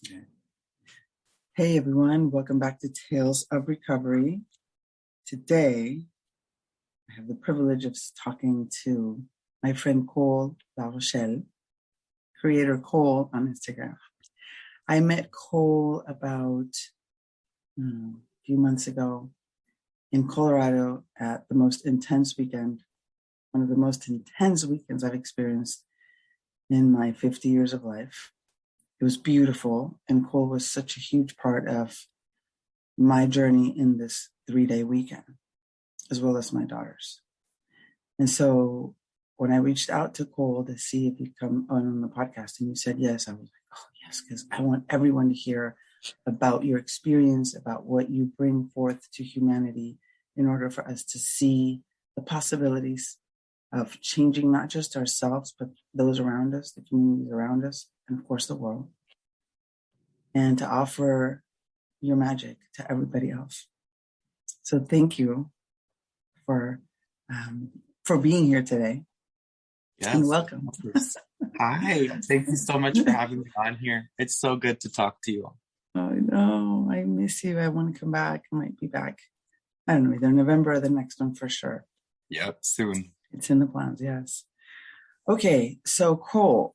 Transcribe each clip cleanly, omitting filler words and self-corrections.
Okay. Hey everyone, welcome back to Tales of Recovery. Today, I have the privilege of talking to my friend Cole LaRochelle, creator Cole on Instagram. I met Cole about a few months ago in Colorado at the most intense weekend, one of the most intense weekends I've experienced in my 50 years of life. It was beautiful, and Cole was such a huge part of my journey in this 3-day weekend, as well as my daughter's. And so when I reached out to Cole to see if he'd come on the podcast and you said yes, I was like, oh, yes, because I want everyone to hear about your experience, about what you bring forth to humanity in order for us to see the possibilities of changing not just ourselves, but those around us, the communities around us, and of course the world, and to offer your magic to everybody else. So thank you for being here today. Yes. And welcome. Hi. Thank you so much for having me on here. It's so good to talk to you. I know. I miss you. I want to come back. I might be back. I don't know, either November or the next one for sure. Yep, soon. It's in the plans, yes. Okay, so Cole,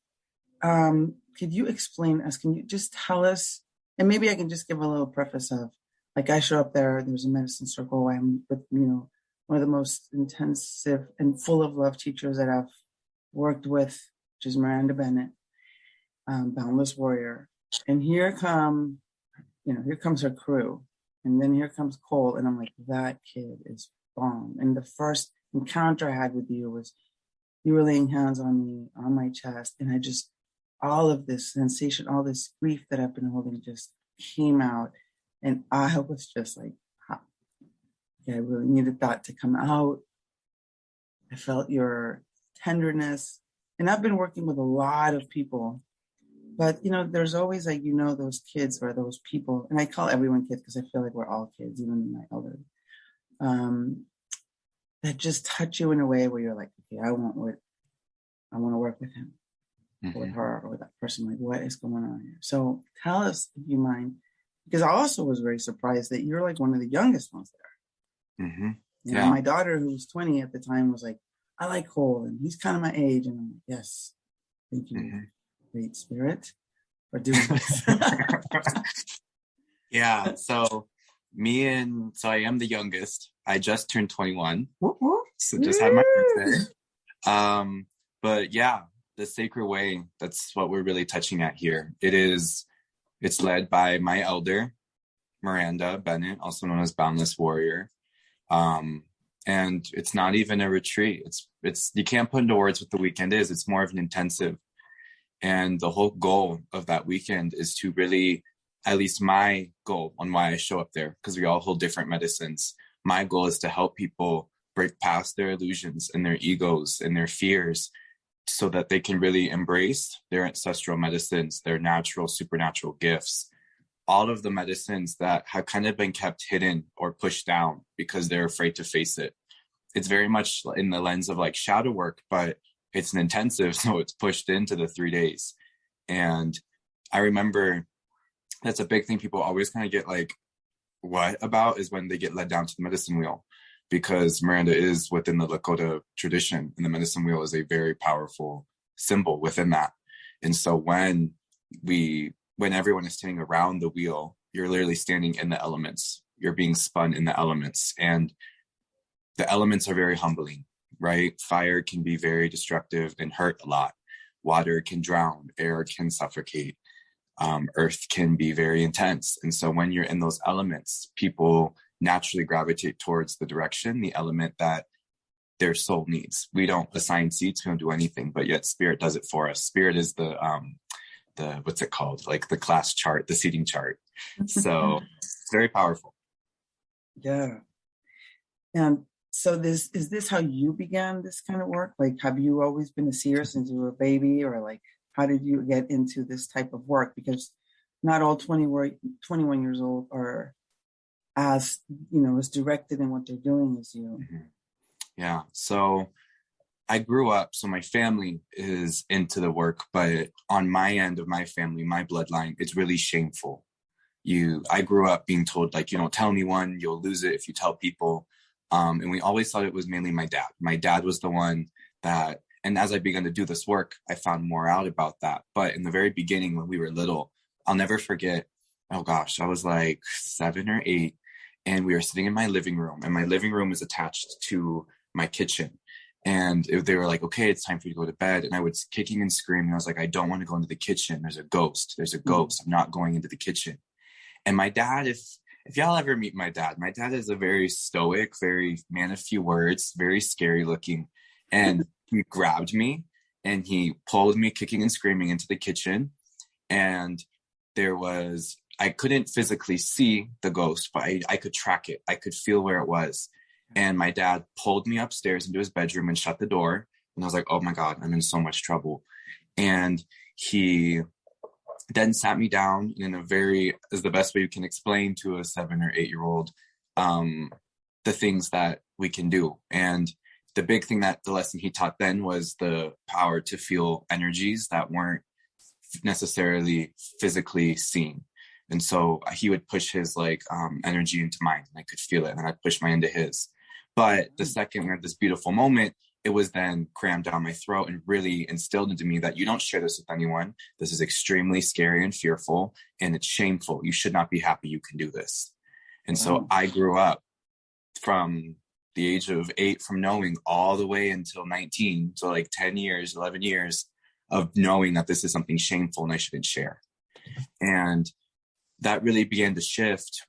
could you explain us? Can you just tell us, and maybe I can just give a little preface of, like, I show up there's a medicine circle. I'm with, one of the most intensive and full of love teachers that I've worked with, which is Myranda Bennet, Boundless Warrior. And here comes her crew. And then here comes Cole. And I'm like, that kid is bomb. And the first encounter I had with you was you were laying hands on me, on my chest. And all of this sensation, all this grief that I've been holding just came out. And I was just like, I really needed that to come out. I felt your tenderness. And I've been working with a lot of people, but there's always those kids or those people, and I call everyone kids because I feel like we're all kids, even my elder, that just touch you in a way where you're like, okay, I want to work with him, or with her, or with that person. Like, what is going on here? So tell us, if you mind, because I also was very surprised that you're like one of the youngest ones there. Mm-hmm. My daughter, who was 20 at the time, was like, I like Cole, and he's kind of my age. And I'm like, yes, thank you, Great Spirit, for doing this. Yeah, so I am the youngest. I just turned 21. So just had my birthday. But yeah, the sacred way, that's what we're really touching at here. It's led by my elder, Myranda Bennet, also known as Boundless Warrior. And it's not even a retreat. It's you can't put into words what the weekend is. It's more of an intensive. And the whole goal of that weekend is to really, at least my goal on why I show up there, because we all hold different medicines. My goal is to help people break past their illusions and their egos and their fears so that they can really embrace their ancestral medicines, their natural, supernatural gifts, all of the medicines that have kind of been kept hidden or pushed down because they're afraid to face it. It's very much in the lens of like shadow work, but it's an intensive, so it's pushed into the 3 days. And I remember that's a big thing people always kind of get like, what about, is when they get led down to the medicine wheel, because Myranda is within the Lakota tradition, and the medicine wheel is a very powerful symbol within that. And so when everyone is standing around the wheel, you're literally standing in the elements. You're being spun in the elements, and the elements are very humbling, right? Fire can be very destructive and hurt a lot. Water can drown, air can suffocate. Earth can be very intense. And so when you're in those elements, people naturally gravitate towards the direction, the element that their soul needs. We don't assign seats, we don't do anything, but yet spirit does it for us. Spirit is the what's it called? Like the class chart, the seating chart. So it's very powerful. Yeah. And so is this how you began this kind of work? Like, have you always been a seer since you were a baby, or like, how did you get into this type of work? Because not all 21 years old are as directed in what they're doing as you. Yeah. So I grew up, so my family is into the work, but on my end of my family, my bloodline, it's really shameful. I grew up being told, like, you don't tell anyone, you'll lose it if you tell people. And we always thought it was mainly my dad. My dad was the one that, and as I began to do this work, I found more out about that. But in the very beginning, when we were little, I'll never forget, oh gosh, I was like 7 or 8, and we were sitting in my living room, and my living room is attached to my kitchen. And they were like, okay, it's time for you to go to bed. And I was kicking and screaming. I was like, I don't want to go into the kitchen. There's a ghost. There's a ghost. I'm not going into the kitchen. And my dad, if y'all ever meet my dad is a very stoic, very man of few words, very scary looking. And he grabbed me and he pulled me kicking and screaming into the kitchen. And I couldn't physically see the ghost, but I could track it. I could feel where it was. And my dad pulled me upstairs into his bedroom and shut the door. And I was like, oh my God, I'm in so much trouble. And he then sat me down in is the best way you can explain to a 7 or 8 year old, the things that we can do. And the big thing that the lesson he taught then was the power to feel energies that weren't necessarily physically seen. And so he would push his energy into mine, and I could feel it, and I'd push mine into his. But the second we had this beautiful moment, it was then crammed down my throat and really instilled into me that you don't share this with anyone. This is extremely scary and fearful, and it's shameful. You should not be happy you can do this. And so I grew up from the age of 8, from knowing all the way until 19, so like 10 years, 11 years of knowing that this is something shameful and I shouldn't share. And that really began to shift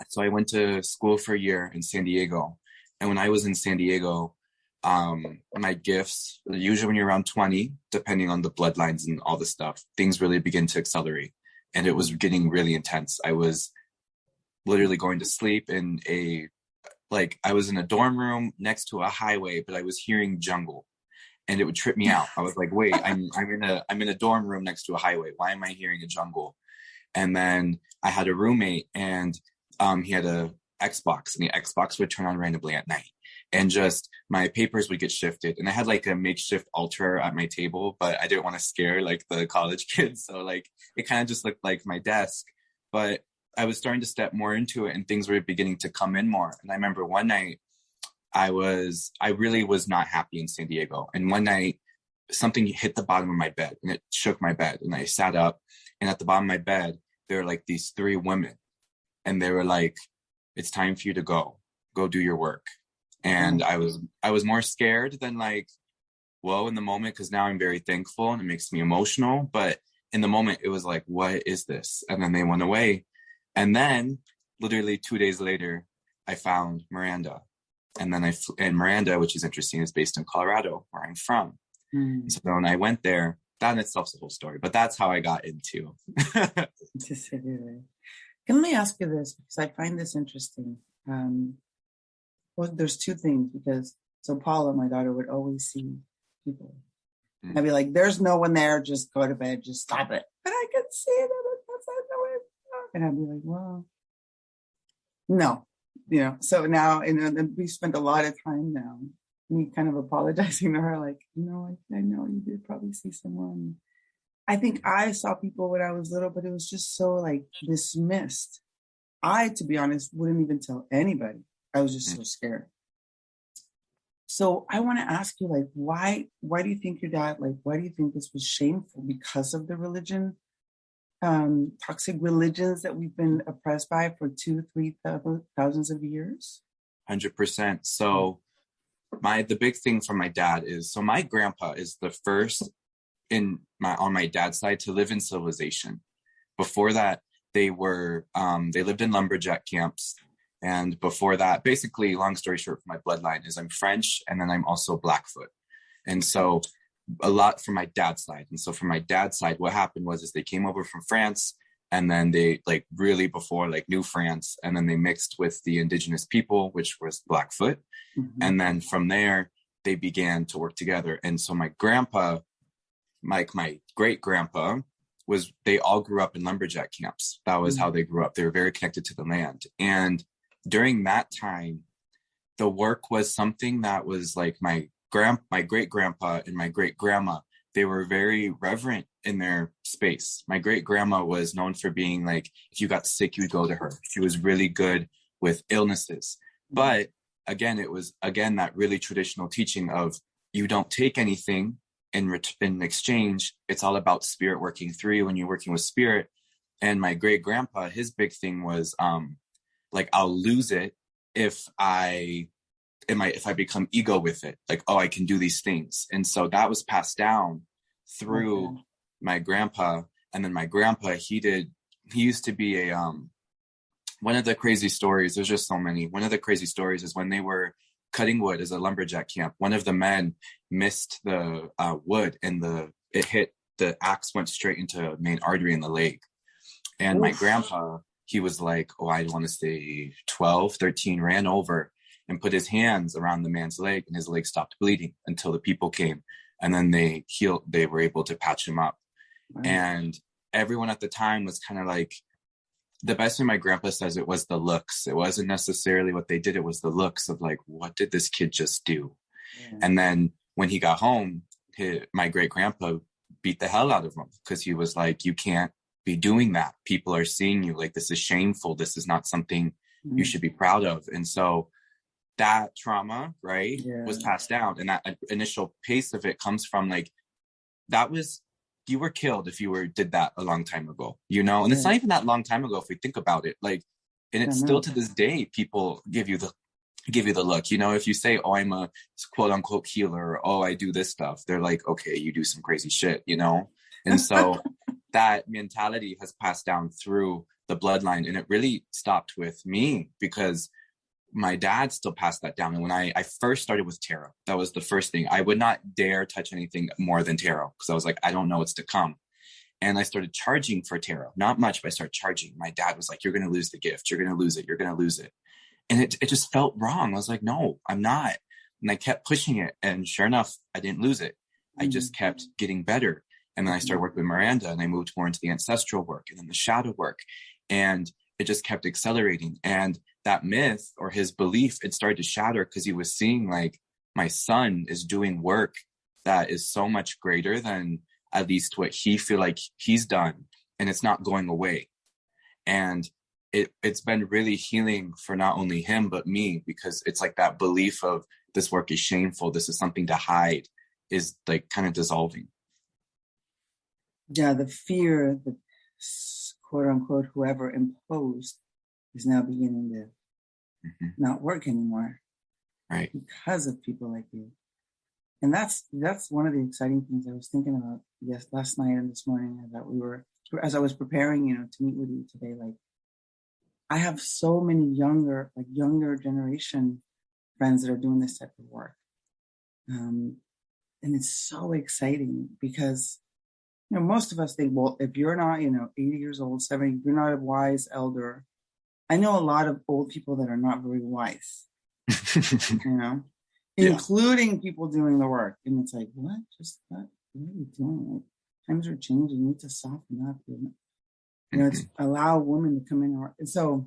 so I went to school for a year in San Diego. And when I was in San Diego, my gifts, usually when you're around 20, depending on the bloodlines and all the stuff, things really begin to accelerate. And it was getting really intense. I was literally going to sleep I was in a dorm room next to a highway, but I was hearing jungle, and it would trip me out. I was like, wait, I'm in a dorm room next to a highway. Why am I hearing a jungle? And then I had a roommate, and he had a Xbox, and the Xbox would turn on randomly at night, and just my papers would get shifted. And I had like a makeshift altar at my table, but I didn't want to scare like the college kids. So like it kind of just looked like my desk, but I was starting to step more into it, and things were beginning to come in more. And I remember one night I really was not happy in San Diego. And one night something hit the bottom of my bed, and it shook my bed. And I sat up, and at the bottom of my bed, there were like these 3 women, and they were like, it's time for you to go do your work. And I was more scared than like, whoa, in the moment, because now I'm very thankful and it makes me emotional. But in the moment, it was like, what is this? And then they went away. And then literally 2 days later, I found Myranda. And then and Myranda, which is interesting, is based in Colorado, where I'm from. So when I went there, that in itself is a whole story, but that's how I got into. Can I ask you this? Because I find this interesting. Well, there's 2 things, because so Paula, my daughter, would always see people. I'd be like, there's no one there, just go to bed, just stop it. But I could see that that's not the way. And I'd be like, well, no, so now, and we spent a lot of time now, me kind of apologizing to her, like, I know you did probably see someone. I think I saw people when I was little, but it was just so like dismissed. I, to be honest, wouldn't even tell anybody. I was just so scared. So I want to ask you, like, why do you think your dad, why do you think this was shameful? Because of the religion, toxic religions that we've been oppressed by for 2,000-3,000 thousands of years? 100%. So the big thing from my dad is, so my grandpa is the first on my dad's side to live in civilization. Before that, they lived in lumberjack camps. And before that, basically, long story short, for my bloodline is I'm French, and then I'm also Blackfoot. And so a lot from my dad's side. And so from my dad's side, what happened was they came over from France, and then they really before knew France, and then they mixed with the indigenous people, which was Blackfoot. And then from there, they began to work together. And so my grandpa, my great grandpa, they all grew up in lumberjack camps. That was how they grew up. They were very connected to the land. And during that time, the work was something that was like my my great grandpa and my great grandma, they were very reverent in their space. My great grandma was known for being like, if you got sick, you would go to her. She was really good with illnesses. But again, it was that really traditional teaching of you don't take anything in exchange. It's all about spirit working through you when you're working with spirit. And my great grandpa, his big thing was like, I'll lose it if I become ego with it, like, oh, I can do these things. And so that was passed down through my grandpa. And then my grandpa, he used to be a one of the crazy stories, there's just so many. One of the crazy stories is when they were cutting wood as a lumberjack camp, one of the men missed the wood, and the axe went straight into a main artery in the leg. And my grandpa, he was like, oh, I want to say 12, 13, ran over and put his hands around the man's leg, and his leg stopped bleeding until the people came. And then they were able to patch him up. Wow. And everyone at the time was kind of like, the best way my grandpa says it was the looks. It wasn't necessarily what they did. It was the looks of like, what did this kid just do? Yeah. And then when he got home, my great grandpa beat the hell out of him, because he was like, you can't be doing that. People are seeing you. Like, this is shameful. This is not something you should be proud of. And so that trauma, right, was passed down. And that initial pace of it comes from like, you were killed if you did that a long time ago, and it's not even that long time ago if we think about it. Like, and it's still to this day, people give you the look, if you say, oh, I'm a quote unquote healer, or, oh, I do this stuff, they're like, okay, you do some crazy shit, And so that mentality has passed down through the bloodline. And it really stopped with me, because my dad still passed that down. And when I first started with tarot, that was the first thing. I would not dare touch anything more than tarot, because I was like, I don't know what's to come. And I started charging for tarot. Not much, but I started charging. My dad was like, you're going to lose the gift. You're going to lose it. You're going to lose it. And it just felt wrong. I was like, no, I'm not. And I kept pushing it. And sure enough, I didn't lose it. I just kept getting better. And then I started working with Myranda, and I moved more into the ancestral work and then the shadow work. And it just kept accelerating. And that myth, or his belief, it started to shatter, because he was seeing like, my son is doing work that is so much greater than at least what he feel like he's done. And it's not going away. And it's been really healing for not only him, but me, because it's like that belief of this work is shameful, this is something to hide, is like kind of dissolving. Yeah, the fear that quote unquote whoever imposed is now beginning to not work anymore, right? Because of people like you. And that's one of the exciting things I was thinking about last night and this morning, as I was preparing, to meet with you today. Like, I have so many younger generation friends that are doing this type of work, and it's so exciting, because most of us think, well, if you're not 80 years old, 70, you're not a wise elder. I know a lot of old people that are not very wise, including people doing the work. And it's like, what are you doing? Like, times are changing. You need to soften up. It's allow women to come in. And so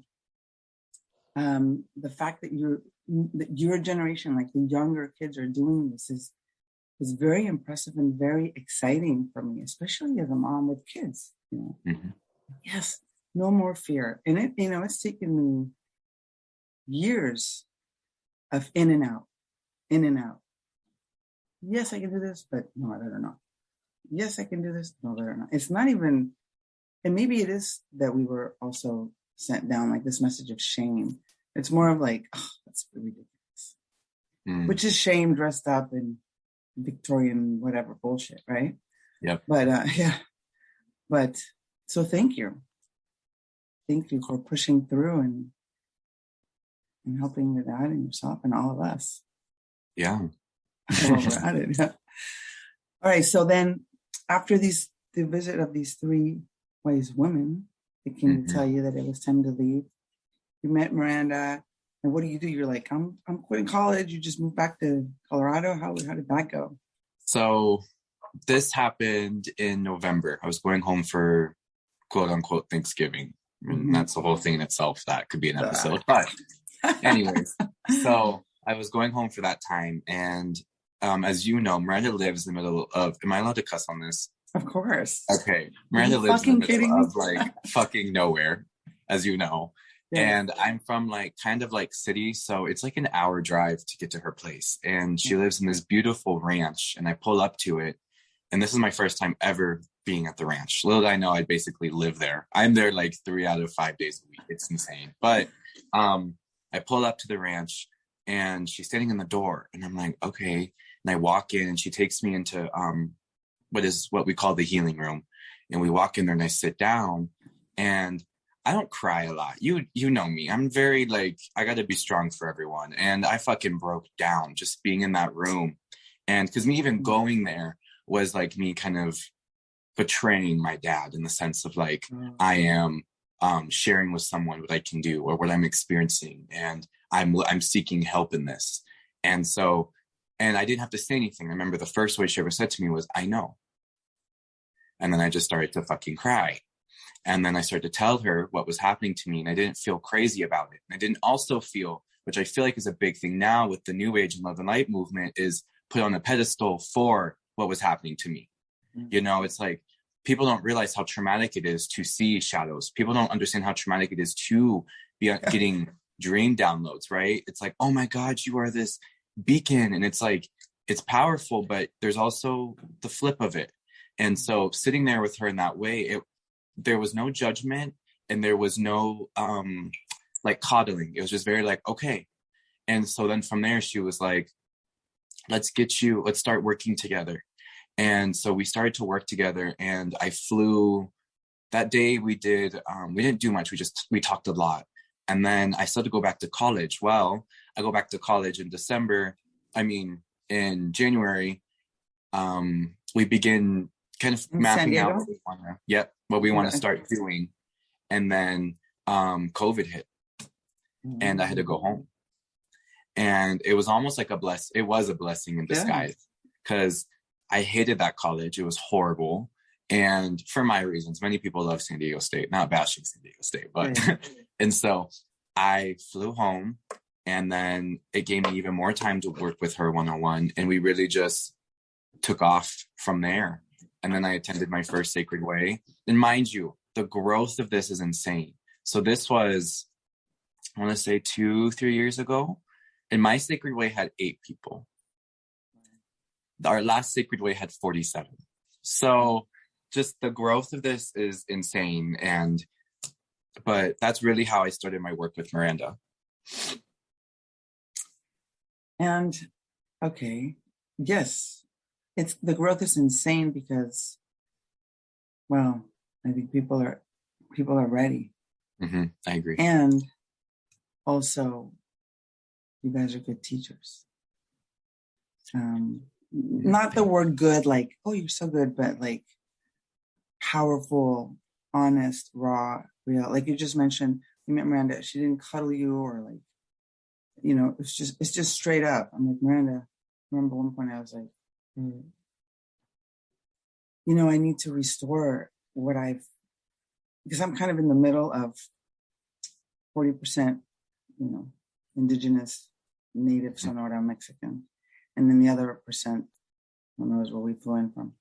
the fact that your generation, like the younger kids, are doing this is very impressive and very exciting for me, especially as a mom with kids. Yes, no more fear. And it's taken me years of in and out. Yes, I can do this, but no, I better not. Yes, I can do this. No, I better not. It's not even, and maybe it is that we were also sent down like this message of shame. It's more of like, oh, that's really ridiculous. Which is shame dressed up in Victorian whatever bullshit, right? Yep. But so thank you for pushing through and helping your dad and yourself and all of us. Yeah. While we're at it. Yeah. All right, so then after the visit of these three wise women, they came to tell you that it was time to leave. You met Myranda. And what do? You're like, I'm quitting college. You just moved back to Colorado. How did that go? So this happened in November. I was going home for quote unquote Thanksgiving. And that's the whole thing in itself. That could be an episode. But anyways, so I was going home for that time, and as you know, Miranda lives in the middle of, am I allowed to cuss on this? Of course. Okay. Miranda lives in the middle of like fucking nowhere, as you know. Yeah. And I'm from like kind of like city, so it's like an hour drive to get to her place. And she lives in this beautiful ranch, and I pull up to it. And this is my first time ever being at the ranch. Little did I know I'd basically live there. I'm there like 3 out of 5 days a week. It's insane. But I pull up to the ranch, and she's standing in the door, and I'm like, okay. And I walk in, and she takes me into what we call the healing room. And we walk in there, and I sit down, and I don't cry a lot. You know me. I'm very like, I got to be strong for everyone. And I fucking broke down just being in that room. And because me even going there was like me kind of betraying my dad in the sense of like, I am sharing with someone what I can do or what I'm experiencing. And I'm seeking help in this. And so, and I didn't have to say anything. I remember the first word she ever said to me was, I know. And then I just started to fucking cry. And then I started to tell her what was happening to me, and I didn't feel crazy about it. And I didn't also feel, which I feel like is a big thing now with the New Age and Love and Light movement, is put on a pedestal for what was happening to me. Mm-hmm. You know, it's like people don't realize how traumatic it is to see shadows. People don't understand how traumatic it is to be getting dream downloads, right? It's like, oh my God, you are this beacon. And it's like, it's powerful, but there's also the flip of it. And so sitting there with her in that way, there was no judgment, and there was no like coddling. It was just very like, okay. And so then from there, she was like, let's start working together. And so we started to work together, and I flew that day. We didn't do much. We talked a lot. And then I started to go back to college. Well, I go back to college in January. We begin kind of mapping out what we want to start doing. And then COVID hit, and I had to go home. And it was almost like it was a blessing in disguise, because I hated that college. It was horrible. And for my reasons, many people love San Diego State, not bashing San Diego State, but, and so I flew home, and then it gave me even more time to work with her one-on-one. And we really just took off from there. And then I attended my first Sacred Way. And mind you, the growth of this is insane. So this was, I want to say 2-3 years ago. And my Sacred Way had 8 people. Our last Sacred Way had 47. So just the growth of this is insane. But that's really how I started my work with Myranda. And okay, yes. The growth is insane because, well, I think people are ready. Mm-hmm. I agree. And also, you guys are good teachers. Not the word good, like, oh, you're so good, but like powerful, honest, raw, real. Like you just mentioned, you met Myranda. She didn't cuddle you or like, you know, it's just straight up. I'm like, Myranda, I remember one point I was like, you know, I need to restore because I'm kind of in the middle of 40%, you know, indigenous, native, Sonora, Mexican. And then the other percent, who knows where we flew in from.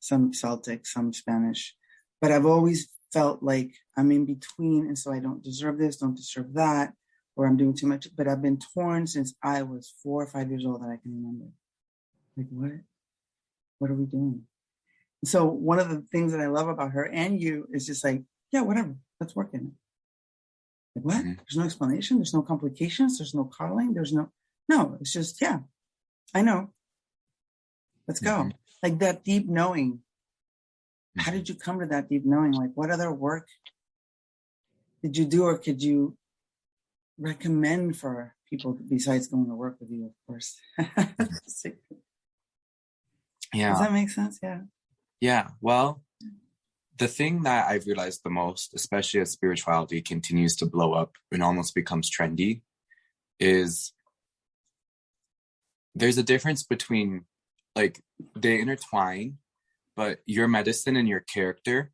Some Celtic, some Spanish. But I've always felt like I'm in between. And so I don't deserve this, don't deserve that, or I'm doing too much. But I've been torn since I was 4 or 5 years old that I can remember. Like, what? What are we doing? So one of the things that I love about her and you is just like, yeah, whatever, let's work in it. Like, what? Mm-hmm. There's no explanation. There's no complications. There's no coddling. No, it's just, yeah, I know. Let's go. Mm-hmm. Like that deep knowing. Mm-hmm. How did you come to that deep knowing? Like what other work did you do, or could you recommend for people besides going to work with you, of course? Yeah. Does that make sense? Yeah. Yeah. Well, the thing that I've realized the most, especially as spirituality continues to blow up and almost becomes trendy, is there's a difference between, like, they intertwine, but your medicine and your character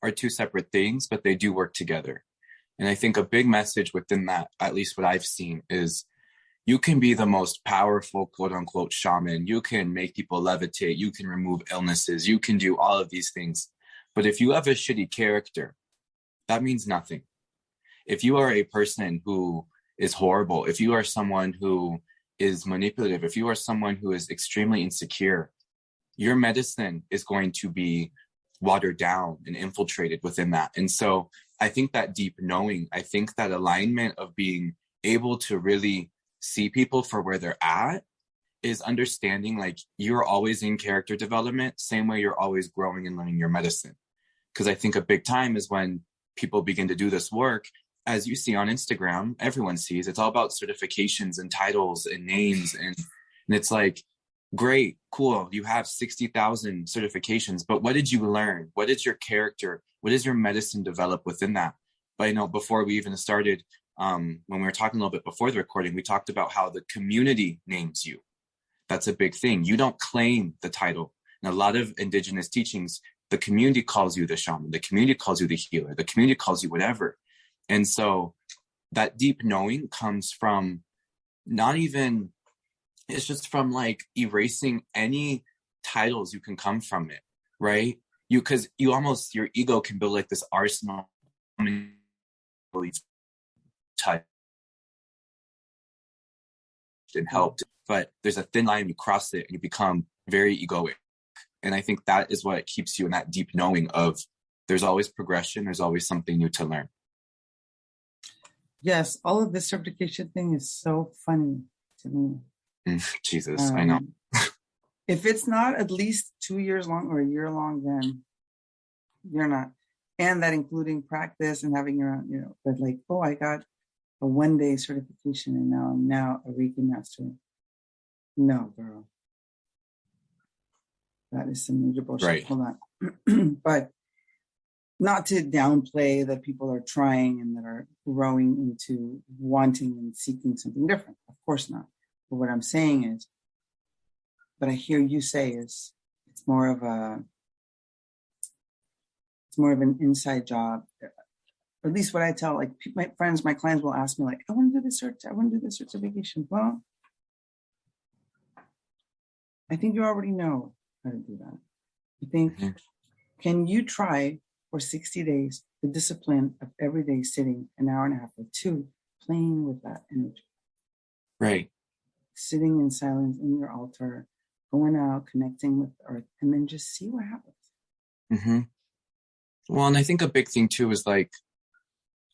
are 2 separate things, but they do work together. And I think a big message within that, at least what I've seen, is You can be the most powerful, quote unquote, shaman. You can make people levitate. You can remove illnesses. You can do all of these things. But if you have a shitty character, that means nothing. If you are a person who is horrible, if you are someone who is manipulative, if you are someone who is extremely insecure, your medicine is going to be watered down and infiltrated within that. And so I think that deep knowing, I think that alignment of being able to really see people for where they're at is understanding like you're always in character development, same way you're always growing and learning your medicine. Because I think a big time is when people begin to do this work, as you see on Instagram, everyone sees, it's all about certifications and titles and names. And it's like, great, cool, you have 60,000 certifications, but what did you learn? What is your character? What is your medicine develop within that? But before we even started, when we were talking a little bit before the recording, we talked about how the community names you. That's a big thing. You don't claim the title. In a lot of indigenous teachings, the community calls you the shaman, the community calls you the healer, the community calls you whatever. And so that deep knowing comes from not even, it's just from like erasing any titles you can come from it, right? Because you almost, your ego can build like this arsenal touched and helped, but there's a thin line, you cross it and you become very egoic. And I think that is what keeps you in that deep knowing of there's always progression, there's always something new to learn. Yes, all of this certification thing is so funny to me. Jesus, I know. If it's not at least 2 years long or a year long, then you're not. And that including practice and having your own, but like, oh, I got a 1-day certification and now I'm a Reiki master. No, girl. That is some major bullshit. Right. Hold on. But not to downplay that people are trying and that are growing into wanting and seeking something different. Of course not. But what I'm saying is, what I hear you say is, it's more of an inside job. Or at least what I tell, like my friends, my clients will ask me, like, I want to do this certification. Well, I think you already know how to do that. I think, can you try for 60 days the discipline of every day sitting an hour and a half or 2, playing with that energy? Right. Sitting in silence in your altar, going out, connecting with the earth, and then just see what happens. Mm-hmm. Well, and I think a big thing too is like,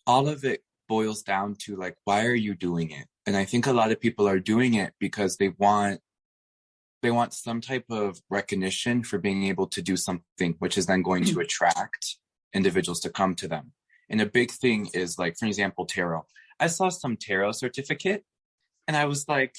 all of it boils down to like, why are you doing it? And I think a lot of people are doing it because they want some type of recognition for being able to do something, which is then going to attract individuals to come to them. And a big thing is like, for example, tarot. I saw some tarot certificate and I was like,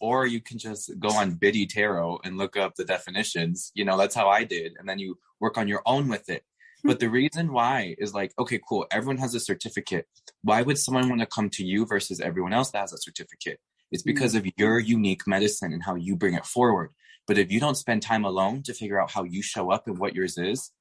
or you can just go on Biddy Tarot and look up the definitions. That's how I did. And then you work on your own with it. But the reason why is like, okay, cool. Everyone has a certificate. Why would someone want to come to you versus everyone else that has a certificate? It's because of your unique medicine and how you bring it forward. But if you don't spend time alone to figure out how you show up and what yours is,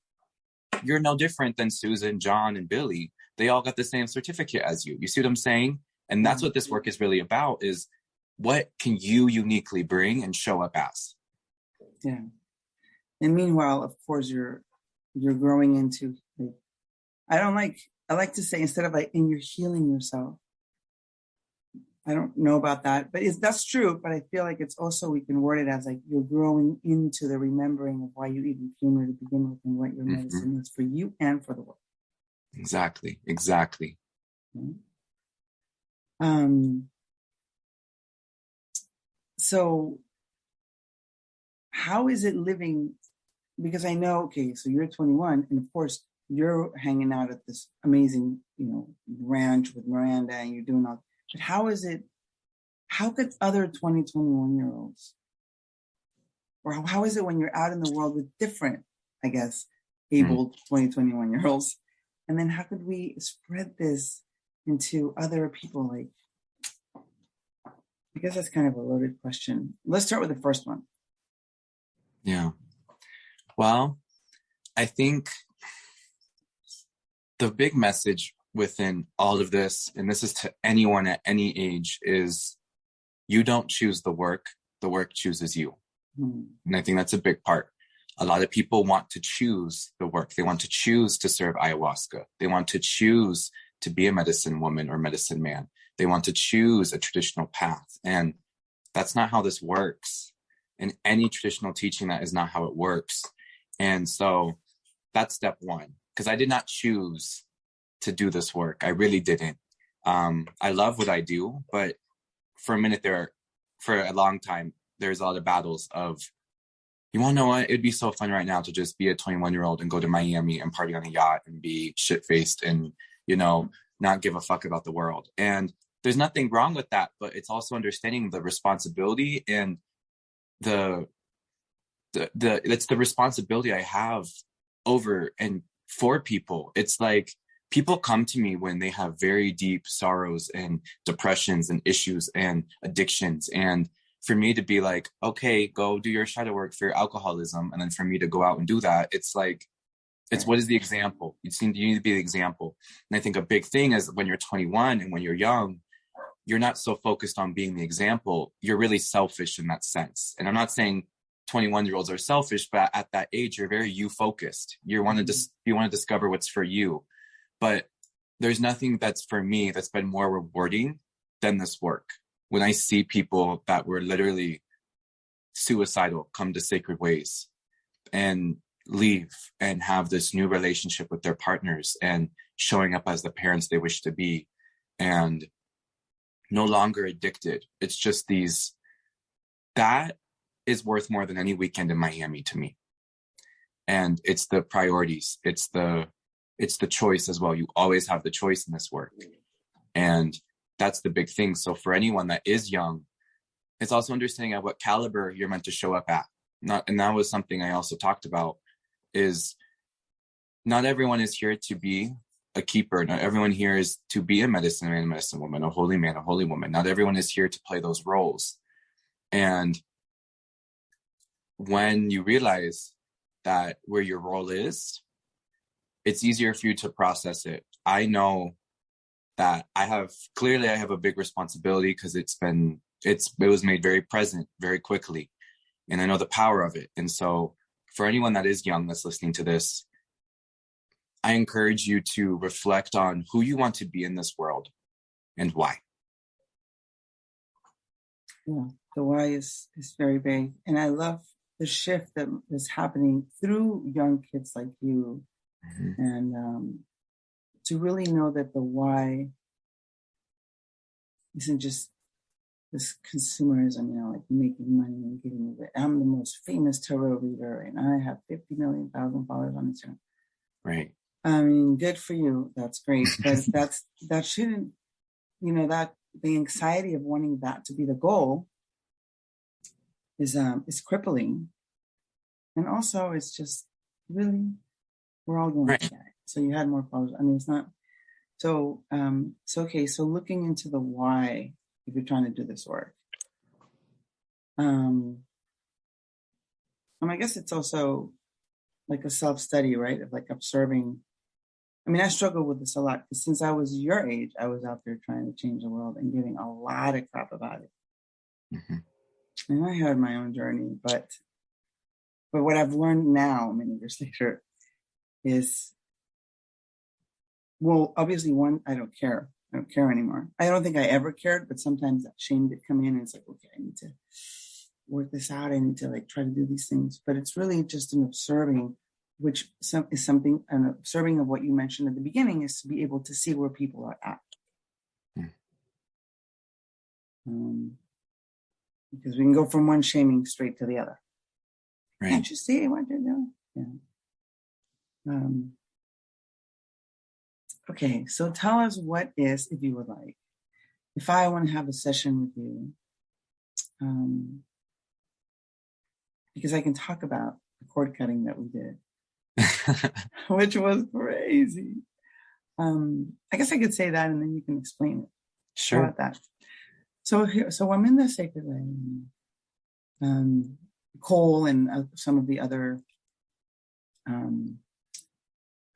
you're no different than Susan, John, and Billy. They all got the same certificate as you. You see what I'm saying? And that's what this work is really about, is what can you uniquely bring and show up as? Yeah. And meanwhile, of course, you're growing into, like, I like to say, instead of like, and you're healing yourself. I don't know about that, but that's true. But I feel like it's also, we can word it as like, you're growing into the remembering of why you even came here to begin with and what your medicine is for you and for the world. Exactly. Okay. So how is it living? Because I know, okay, so you're 21 and of course you're hanging out at this amazing, ranch with Myranda and you're doing all, but how could other 20, 21-year-olds, or how is it when you're out in the world with different, I guess, able 20, 21-year-olds? And then how could we spread this into other people? Like, I guess that's kind of a loaded question. Let's start with the first one. Yeah. Well, I think the big message within all of this, and this is to anyone at any age, is You don't choose the work chooses you. And I think that's a big part. A lot of people want to choose the work. They want to choose to serve ayahuasca. They want to choose to be a medicine woman or medicine man. They want to choose a traditional path. And that's not how this works. In any traditional teaching, that is not how it works. And so that's step one, because I did not choose to do this work. I really didn't. I love what I do, but for a long time, there's a lot of battles of, you want to know what? It'd be so fun right now to just be a 21-year-old and go to Miami and party on a yacht and be shit-faced and, not give a fuck about the world. And there's nothing wrong with that, but it's also understanding the responsibility and it's the responsibility I have over and for people. It's like people come to me when they have very deep sorrows and depressions and issues and addictions. And for me to be like, okay, go do your shadow work for your alcoholism. And then for me to go out and do that, it's like, what is the example? You need to be the example. And I think a big thing is when you're 21 and when you're young, you're not so focused on being the example. You're really selfish in that sense. And I'm not saying 21-year-olds are selfish, but at that age, you're very you focused. You want to discover what's for you. But there's nothing that's for me that's been more rewarding than this work. When I see people that were literally suicidal come to Sacred Ways and leave and have this new relationship with their partners and showing up as the parents they wish to be and no longer addicted. It's just that is worth more than any weekend in Miami to me. And it's the priorities. It's the choice as well. You always have the choice in this work. And that's the big thing. So for anyone that is young, it's also understanding at what caliber you're meant to show up at. And that was something I also talked about, is not everyone is here to be a keeper. Not everyone here is to be a medicine man, medicine woman, a holy man, a holy woman. Not everyone is here to play those roles. And when you realize that where your role is, it's easier for you to process it. I know that I have a big responsibility because it was made very present very quickly. And I know the power of it. And so for anyone that is young that's listening to this, I encourage you to reflect on who you want to be in this world and why. Yeah, the why is very big. And I love the shift that is happening through young kids like you. Mm-hmm. And to really know that the why isn't just this consumerism, like making money and getting it. I'm the most famous tarot reader and I have 50 million followers on Instagram. Right. I mean, good for you. That's great. But that shouldn't, that the anxiety of wanting that to be the goal is crippling. And also it's just really, we're all going to that. So you had more followers. I mean, it's not, so okay. So looking into the why, if you're trying to do this work, I guess it's also like a self-study, right? Of like observing. I mean, I struggle with this a lot because since I was your age, I was out there trying to change the world and getting a lot of crap about it. Mm-hmm. And I had my own journey, but what I've learned now, many years later, is, well, obviously, one, I don't care. I don't care anymore. I don't think I ever cared, but sometimes that shame did come in and it's like, okay, I need to work this out. I need to try to do these things. But it's really just an observing, which is something, an observing of what you mentioned at the beginning is to be able to see where people are at. Because we can go from one shaming straight to the other. Right. Can't you see what they're doing? Yeah. Okay, so tell us what is, if you would like, if I want to have a session with you, because I can talk about the cord cutting that we did, which was crazy. I guess I could say that and then you can explain it. Sure. How about that? So I'm in the Sacred Way. Cole and some of the other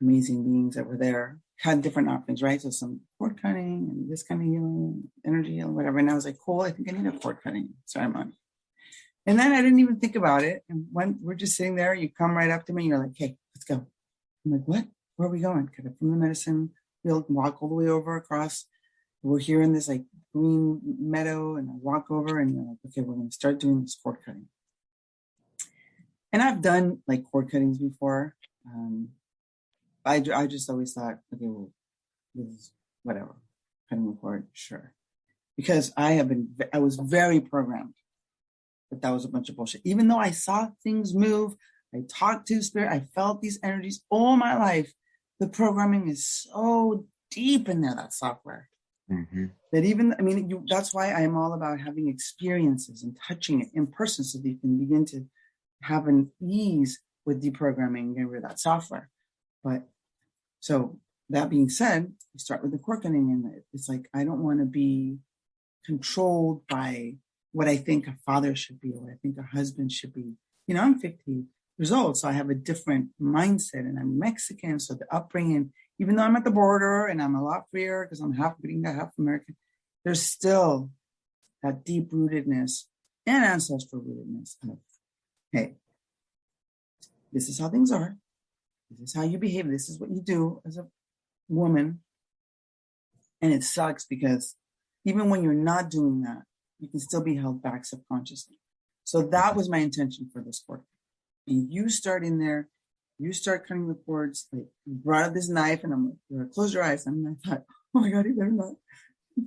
amazing beings that were there. had different options, right? So some cord cutting and this kind of healing, energy healing, whatever. And I was like, cool, I think I need a cord cutting ceremony. And then I didn't even think about it. And when we're just sitting there, you come right up to me and you're like, hey, let's go. I'm like, what? Where are we going? Cut it from the medicine field, walk all the way over across. We're here in this like green meadow, and I walk over and you're like, okay, we're going to start doing this cord cutting. And I've done like cord cuttings before. I just always thought, okay, well, this is whatever, cutting the cord, sure. Because I was very programmed that was a bunch of bullshit. Even though I saw things move, I talked to spirit, I felt these energies all my life. The programming is so deep in there, that software. Mm-hmm. That even, I mean, that's why I am all about having experiences and touching it in person so that you can begin to have an ease with deprogramming and getting rid of that software. But so that being said, we start with the cord cutting, and it's like, I don't want to be controlled by what I think a father should be, or what I think a husband should be. You know, I'm 50 years old, so I have a different mindset, and I'm Mexican, so the upbringing, even though I'm at the border and I'm a lot freer because I'm half gringa, half American, there's still that deep rootedness and ancestral rootedness of, hey, this is how things are. This is how you behave. This is what you do as a woman. And it sucks because even when you're not doing that, you can still be held back subconsciously. So that was my intention for this work. And you start in there, you start cutting the cords, like you brought out this knife, and I'm like, close your eyes. And I thought, oh my God, you better not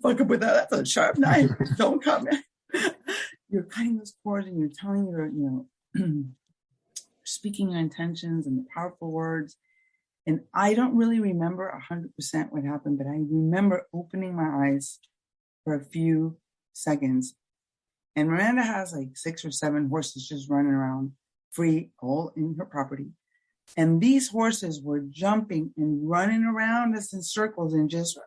fuck up with that. That's a sharp knife. Don't cut me. You're cutting those cords and you're telling your, speaking your intentions and the powerful words. And I don't really remember 100% what happened, but I remember opening my eyes for a few seconds. And Myranda has like 6 or 7 horses just running around free, all in her property. And these horses were jumping and running around us in circles and just,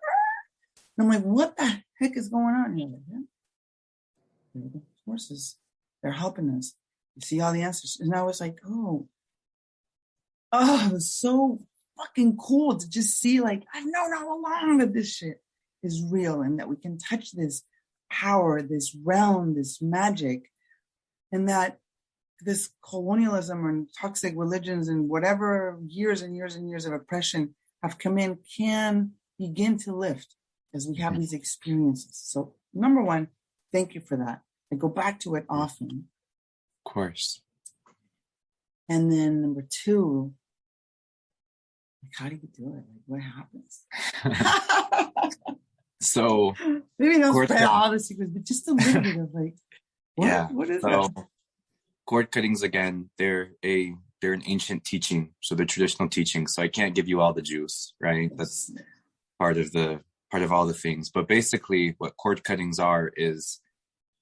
and I'm like, what the heck is going on here? Yeah. They're the horses. They're helping us. You see all the answers. And I was like, oh, it was so fucking cool to just see, like, I've known all along that this shit is real and that we can touch this power, this realm, this magic, and that this colonialism and toxic religions and whatever years and years and years of oppression have come in can begin to lift as we have these experiences. So number one, thank you for that. I go back to it often. Of course. And then number two, like, how do you do it? Like, what happens? So maybe don't spread all the secrets, but just a little bit of like, what is that? Cord cuttings, again, they're an ancient teaching, so they're traditional teaching. So I can't give you all the juice, right? That's part of all the things. But basically, what cord cuttings are is,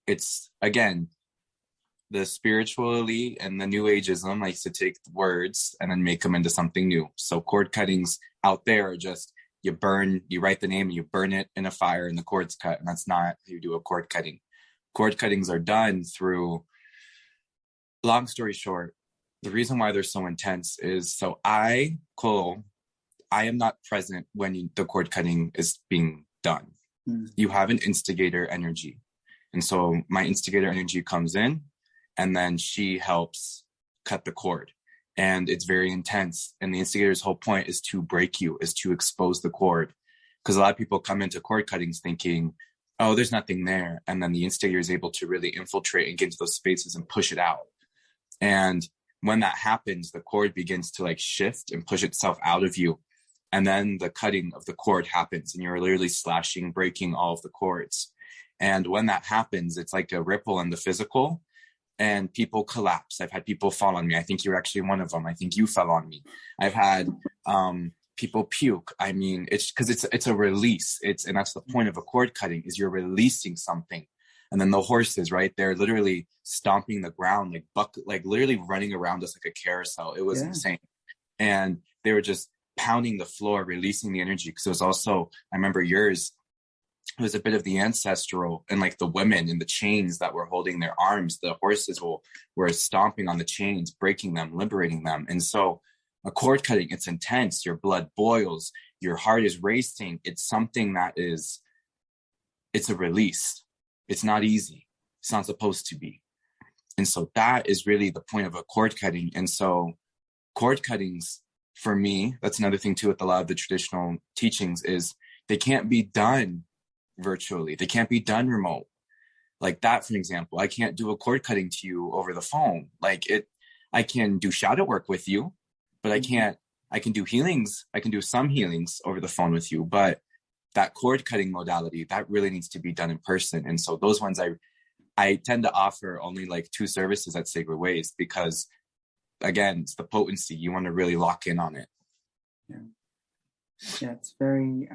it's again, the spirituality and the new ageism likes to take words and then make them into something new. So cord cuttings out there are just, you write the name and you burn it in a fire and the cord's cut. And that's not how you do a cord cutting. Cord cuttings are done through, long story short, the reason why they're so intense is, so Cole, I am not present when the cord cutting is being done. Mm. You have an instigator energy. And so my instigator energy comes in, and then she helps cut the cord. And it's very intense. And the instigator's whole point is to break you, is to expose the cord. Because a lot of people come into cord cuttings thinking, oh, there's nothing there. And then the instigator is able to really infiltrate and get into those spaces and push it out. And when that happens, the cord begins to like shift and push itself out of you. And then the cutting of the cord happens, and you're literally slashing, breaking all of the cords. And when that happens, it's like a ripple in the physical, and people collapse. I've had people fall on me. I think you're actually one of them. I think you fell on me. I've had people puke. I mean, it's because it's a release. And that's the point of a cord cutting, is you're releasing something. And then the horses, right? They're literally stomping the ground, like literally running around us like a carousel. It was insane. And they were just pounding the floor, releasing the energy. Because it was also, I remember yours, it was a bit of the ancestral, and like the women in the chains that were holding their arms, the horses were stomping on the chains, breaking them, liberating them. And so A cord cutting, it's intense. Your blood boils. Your heart is racing. It's something that it's a release. It's not easy. It's not supposed to be. And so that is really the point of a cord cutting. And so cord cuttings, for me, that's another thing too with a lot of the traditional teachings, is they can't be done virtually. They can't be done remote. Like that, for example, I can't do a cord cutting to you over the phone. I can do shadow work with you, but I can do healings. I can do some healings over the phone with you, but that cord cutting modality, that really needs to be done in person. And so those ones I tend to offer only like 2 services at Sacred Ways, because again, it's the potency. You want to really lock in on it. Yeah, it's very,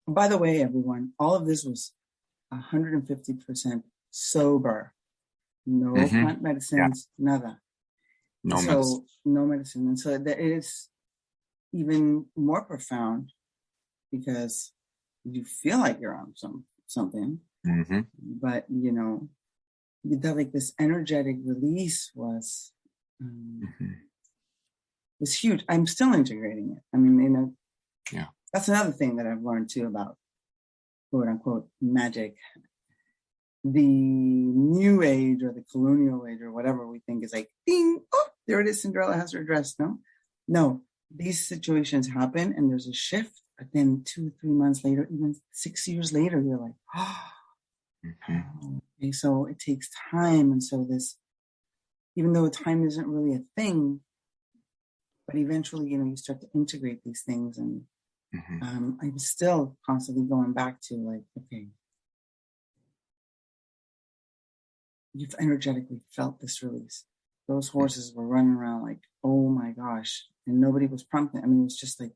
by the way, everyone, all of this was 150% sober. No plant medicines, nada. No medicine. No medicine. And so that is even more profound, because you feel like you're on something, but that like this energetic release was huge. I'm still integrating it. I mean, that's another thing that I've learned too about quote unquote magic. The new age or the colonial age or whatever we think is like, ding, oh, there it is. Cinderella has her dress. No, these situations happen and there's a shift. But then 2-3 months later, even 6 years later, you're like, okay, so it takes time. And so this, even though time isn't really a thing, but eventually, you start to integrate these things. And I'm still constantly going back to like, okay, you've energetically felt this release. Those horses were running around like, oh my gosh. And nobody was prompting. I mean, it was just like,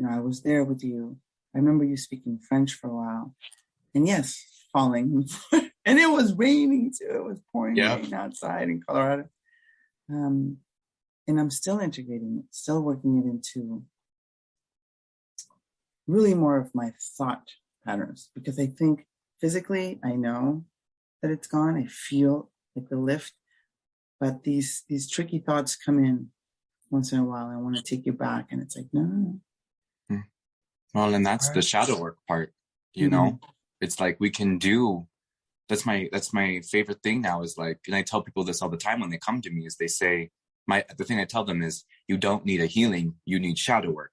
I was there with you. I remember you speaking French for a while. And yes, falling. And it was raining too. It was pouring rain outside in Colorado. And I'm still integrating it, still working it into really more of my thought patterns. Because I think physically, I know that it's gone. I feel like the lift. But these tricky thoughts come in once in a while. I want to take you back. And it's like, no. Well, and that's the shadow work part, It's like we can do, that's my favorite thing now is like, and I tell people this all the time when they come to me, is they say, the thing I tell them is, you don't need a healing, you need shadow work.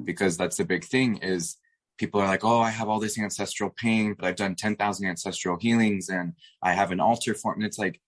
Because that's the big thing is people are like, oh, I have all this ancestral pain, but I've done 10,000 ancestral healings and I have an altar form. And it's like,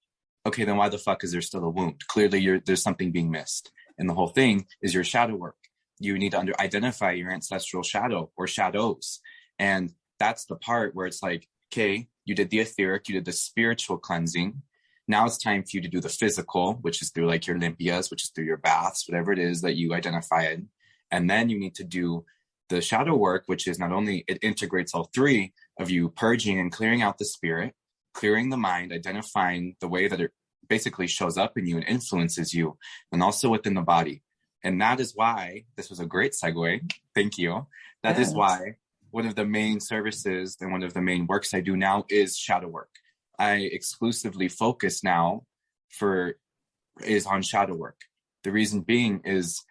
okay, then why the fuck is there still a wound? Clearly there's something being missed. And the whole thing is your shadow work. You need to identify your ancestral shadow or shadows. And that's the part where it's like, okay, you did the etheric, you did the spiritual cleansing. Now it's time for you to do the physical, which is through like your limpias, which is through your baths, whatever it is that you identified. And then you need to do the shadow work, which is not only, it integrates all 3 of you purging and clearing out the spirit, clearing the mind, identifying the way that it basically shows up in you and influences you, and also within the body. And that is why, this was a great segue, thank you. That is why one of the main services and one of the main works I do now is shadow work. I exclusively focus now is on shadow work. The reason being is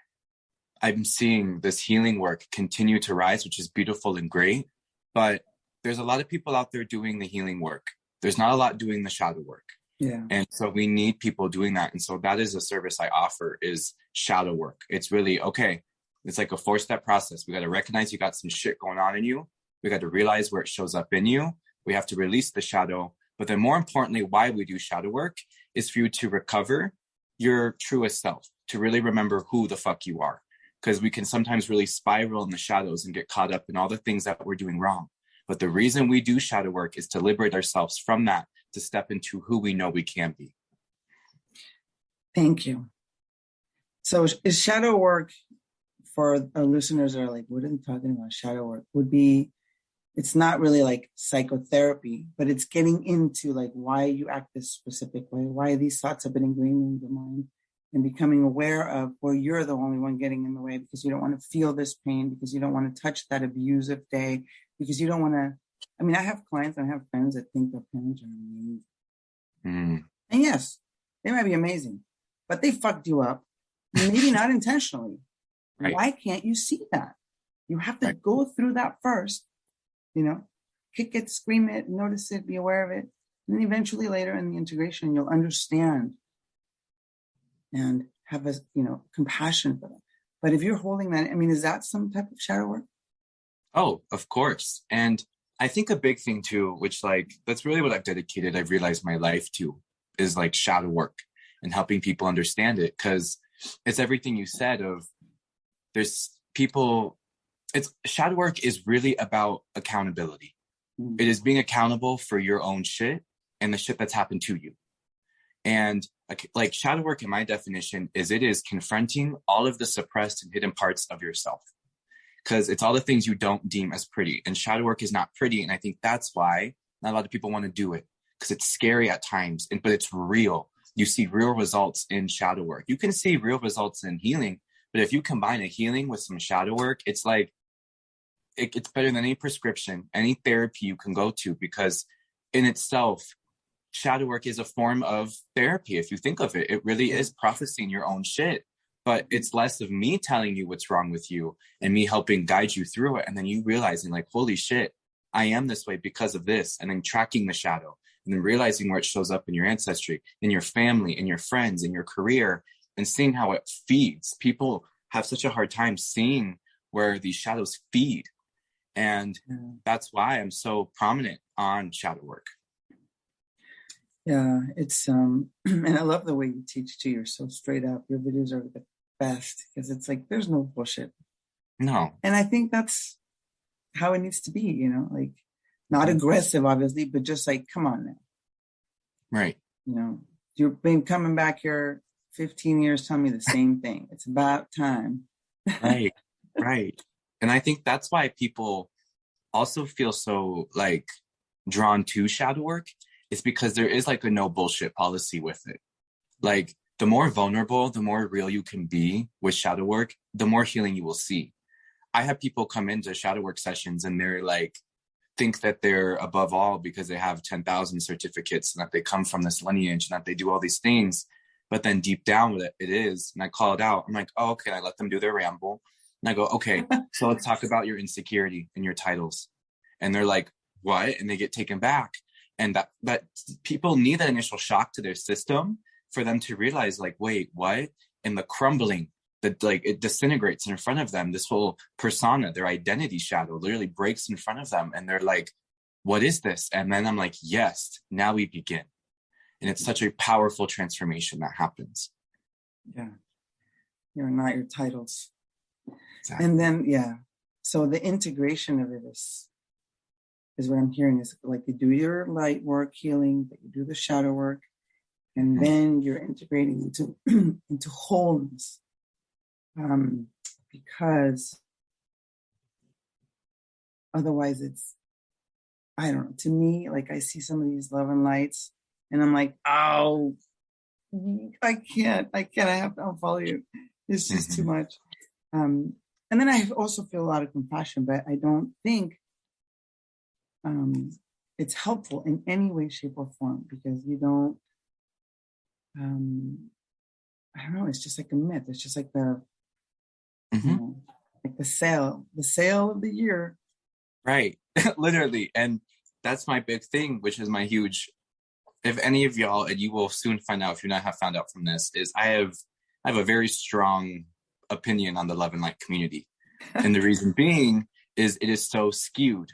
I'm seeing this healing work continue to rise, which is beautiful and great, but there's a lot of people out there doing the healing work. There's not a lot doing the shadow work. Yeah. And so we need people doing that. And so that is a service I offer, is shadow work. It's really, okay, it's like a 4-step process. We got to recognize you got some shit going on in you. We got to realize where it shows up in you. We have to release the shadow. But then more importantly, why we do shadow work is for you to recover your truest self, to really remember who the fuck you are. Because we can sometimes really spiral in the shadows and get caught up in all the things that we're doing wrong. But the reason we do shadow work is to liberate ourselves from that, to step into who we know we can be. Thank you. So is shadow work, for our listeners that are like, what are they talking about? Shadow work would be, it's not really like psychotherapy, but it's getting into like why you act this specific way, why these thoughts have been ingrained in your mind, and becoming aware of where you're the only one getting in the way, because you don't want to feel this pain, because you don't want to touch that abusive day, because you don't want to. I mean, I have clients and I have friends that think their parents are amazing. And yes, they might be amazing, but they fucked you up, maybe not intentionally. Right. Why can't you see that? You have to go through that first, kick it, scream it, notice it, be aware of it. And then eventually later in the integration, you'll understand and have compassion for them. But if you're holding that, I mean, is that some type of shadow work? Oh, of course. And I think a big thing too, which that's really what I've realized my life to, is like shadow work and helping people understand it. Cause it's everything you said of shadow work is really about accountability. Mm-hmm. It is being accountable for your own shit and the shit that's happened to you. And like shadow work, in my definition, it is confronting all of the suppressed and hidden parts of yourself, because it's all the things you don't deem as pretty. And shadow work is not pretty. And I think that's why not a lot of people want to do it, because it's scary at times, but it's real. You see real results in shadow work. You can see real results in healing, but if you combine a healing with some shadow work, it's like, it's better than any prescription, any therapy you can go to, because in itself, shadow work is a form of therapy. If you think of it, it really is processing your own shit, but it's less of me telling you what's wrong with you and me helping guide you through it. And then you realizing like, holy shit, I am this way because of this. And then tracking the shadow and then realizing where it shows up in your ancestry, in your family, in your friends, in your career, and seeing how it feeds. People have such a hard time seeing where these shadows feed. And that's why I'm so prominent on shadow work. Yeah, it's and I love the way you teach too. You're so straight up. Your videos are the best, because it's like there's no bullshit. No. And I think that's how it needs to be, like not aggressive, obviously, but just like, come on now. Right. You've been coming back here 15 years telling me the same thing. It's about time. Right. Right. And I think that's why people also feel so like drawn to shadow work. It's because there is like a no bullshit policy with it. Like the more vulnerable, the more real you can be with shadow work, the more healing you will see. I have people come into shadow work sessions and they're like, think that they're above all because they have 10,000 certificates and that they come from this lineage and that they do all these things. But then deep down what it is, and I call it out, I'm like, oh, okay, I let them do their ramble. And I go, okay, so let's talk about your insecurity and your titles. And they're like, what? And they get taken back. And that people need that initial shock to their system for them to realize like, wait, what? And the crumbling, that like it disintegrates in front of them. This whole persona, their identity shadow literally breaks in front of them. And they're like, what is this? And then I'm like, yes, now we begin. And it's such a powerful transformation that happens. Yeah. You're not your titles. Exactly. And then, so the integration of it is what I'm hearing is like you do your light work, healing, but you do the shadow work, and then you're integrating into wholeness. Because otherwise it's, I don't know, to me, like I see some of these love and lights and I'm like, oh, I can't, I have to unfollow you. It's just too much. And then I also feel a lot of compassion, but I don't think it's helpful in any way, shape, or form, because you don't, I don't know, it's just like a myth. It's just like like the sale of the year. Right. Literally. And that's my big thing, which is my huge, if any of y'all, and you will soon find out if you're not have found out from this, is I have a very strong opinion on the love and light community. And the reason being is it is so skewed.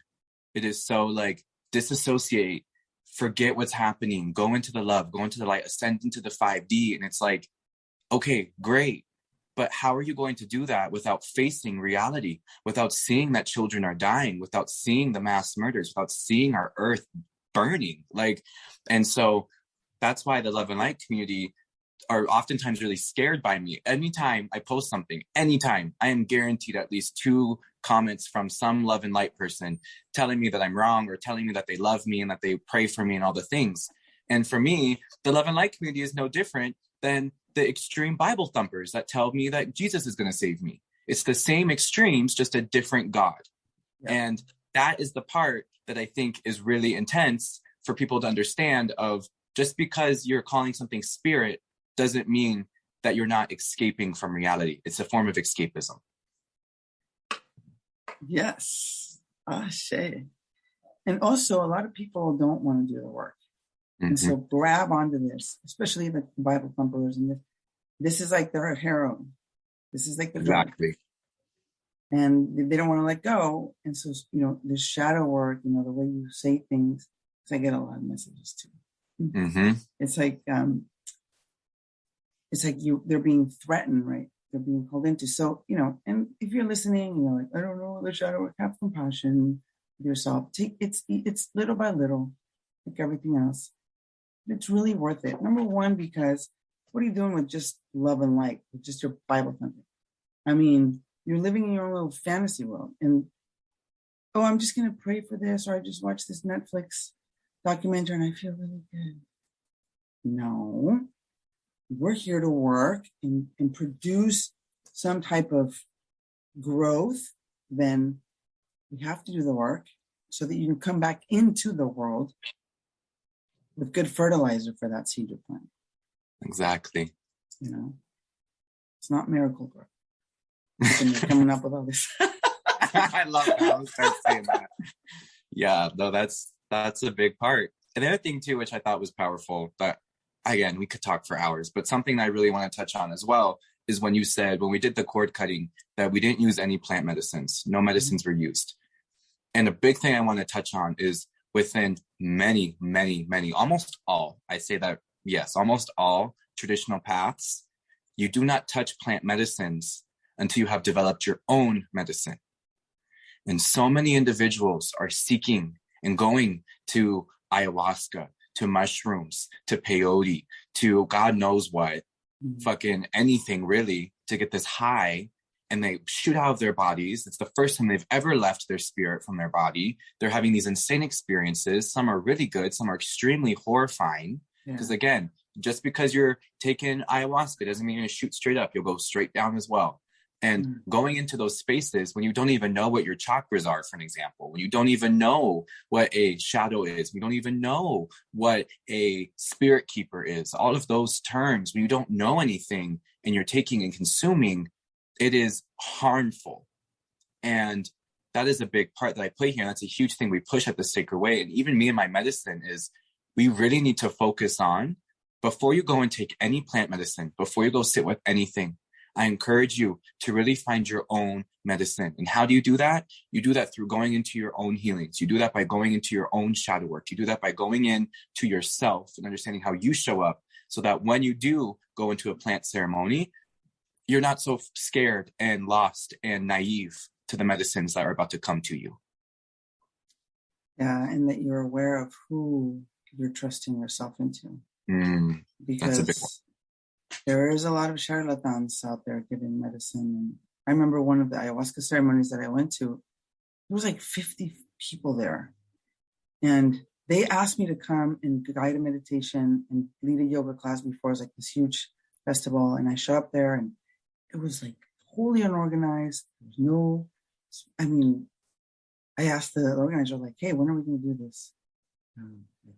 It is so like disassociate, forget what's happening, go into the love, go into the light, ascend into the 5D. And it's like, okay, great. But how are you going to do that without facing reality, without seeing that children are dying, without seeing the mass murders, without seeing our earth burning? Like, and so that's why the love and light community are oftentimes really scared by me. Anytime I post something, anytime, I am guaranteed at least 2 comments from some love and light person telling me that I'm wrong or telling me that they love me and that they pray for me and all the things. And for me, the love and light community is no different than the extreme Bible thumpers that tell me that Jesus is going to save me. It's the same extremes, just a different God. Yeah. And that is the part that I think is really intense for people to understand, of just because you're calling something spirit doesn't mean that you're not escaping from reality. It's a form of escapism. Yes. Ashe. And also, a lot of people don't want to do the work. And so grab onto this, especially the Bible thumpers. And this is like their heroin. This is like the drug. Exactly. And they don't want to let go. And so, the shadow work, the way you say things, because I get a lot of messages too. It's like they're being threatened, right? They're being called into. So, and if you're listening, like, I don't know the shadow work, have compassion with yourself. It's little by little, like everything else. It's really worth it. Number one, because what are you doing with just love and light, with just your Bible thumping? I mean, you're living in your own little fantasy world. And, I'm just going to pray for this, or I just watched this Netflix documentary and I feel really good. No, we're here to work and produce some type of growth. Then we have to do the work so that you can come back into the world with good fertilizer for that seed you're planting. Exactly. It's not miracle growth. And you're coming up with all this. I love that. I was trying to say that. Yeah, no, that's a big part. And the other thing too, which I thought was powerful, that again, we could talk for hours, but something I really want to touch on as well is when you said, when we did the cord cutting, that we didn't use any plant medicines. No medicines were used. And a big thing I want to touch on is within many, many, many, almost all, I say that, yes, almost all traditional paths, you do not touch plant medicines until you have developed your own medicine. And so many individuals are seeking and going to ayahuasca, to mushrooms, to peyote, to God knows what, fucking anything really, to get this high, and they shoot out of their bodies. It's the first time they've ever left their spirit from their body. They're having these insane experiences. Some are really good. Some are extremely horrifying. Because again, just because you're taking ayahuasca doesn't mean you're going to shoot straight up. You'll go straight down as well. And going into those spaces when you don't even know what your chakras are, for an example, when you don't even know what a shadow is, we don't even know what a spirit keeper is, all of those terms, when you don't know anything and you're taking and consuming, it is harmful. And that is a big part that I play here. And that's a huge thing we push at the Sacred Way. And even me and my medicine is we really need to focus on, before you go and take any plant medicine, before you go sit with anything, I encourage you to really find your own medicine. And how do you do that? You do that through going into your own healings. You do that by going into your own shadow work. You do that by going in to yourself and understanding how you show up, so that when you do go into a plant ceremony, you're not so scared and lost and naive to the medicines that are about to come to you. Yeah, and that you're aware of who you're trusting yourself into. Because that's a big one. There is a lot of charlatans out there giving medicine. And I remember one of the ayahuasca ceremonies that I went to, there was like 50 people there. And they asked me to come and guide a meditation and lead a yoga class before. It was like this huge festival. And I show up there and it was like wholly unorganized. I asked the organizer, like, hey, when are we going to do this?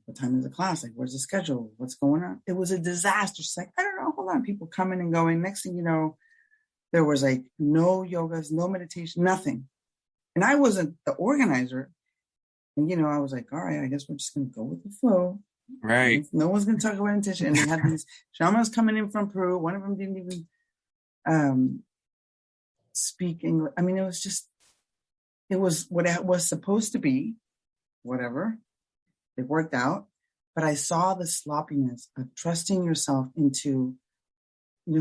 What time is the class? Like, where's the schedule? What's going on? It was a disaster. She's like, I don't know. Hold on. People coming and going. Next thing you know, there was like no yogas, no meditation, nothing. And I wasn't the organizer. And, I was like, all right, I guess we're just going to go with the flow. Right. No one's going to talk about intention. And they had these shamans coming in from Peru. One of them didn't even speak English. I mean, it was what it was supposed to be, whatever. It worked out. But I saw the sloppiness of trusting yourself into,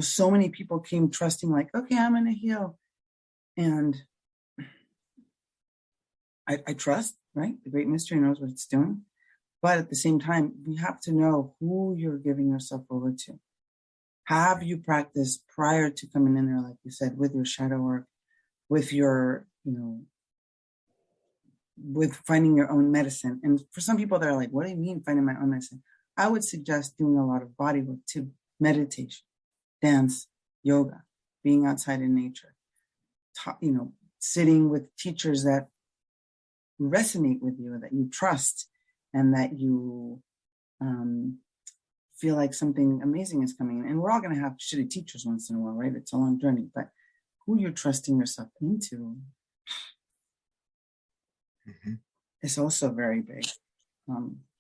so many people came trusting like, okay, I'm going to heal. And I trust, right? The great mystery knows what it's doing. But at the same time, we have to know who you're giving yourself over to. Have you practiced prior to coming in there, like you said, with your shadow work, with your, with finding your own medicine? And for some people, they're like, what do you mean finding my own medicine? I would suggest doing a lot of body work too. Meditation, dance, yoga, being outside in nature, sitting with teachers that resonate with you, that you trust, and that you feel like something amazing is coming. And we're all going to have shitty teachers once in a while, right? It's a long journey, but who you're trusting yourself into is also very big.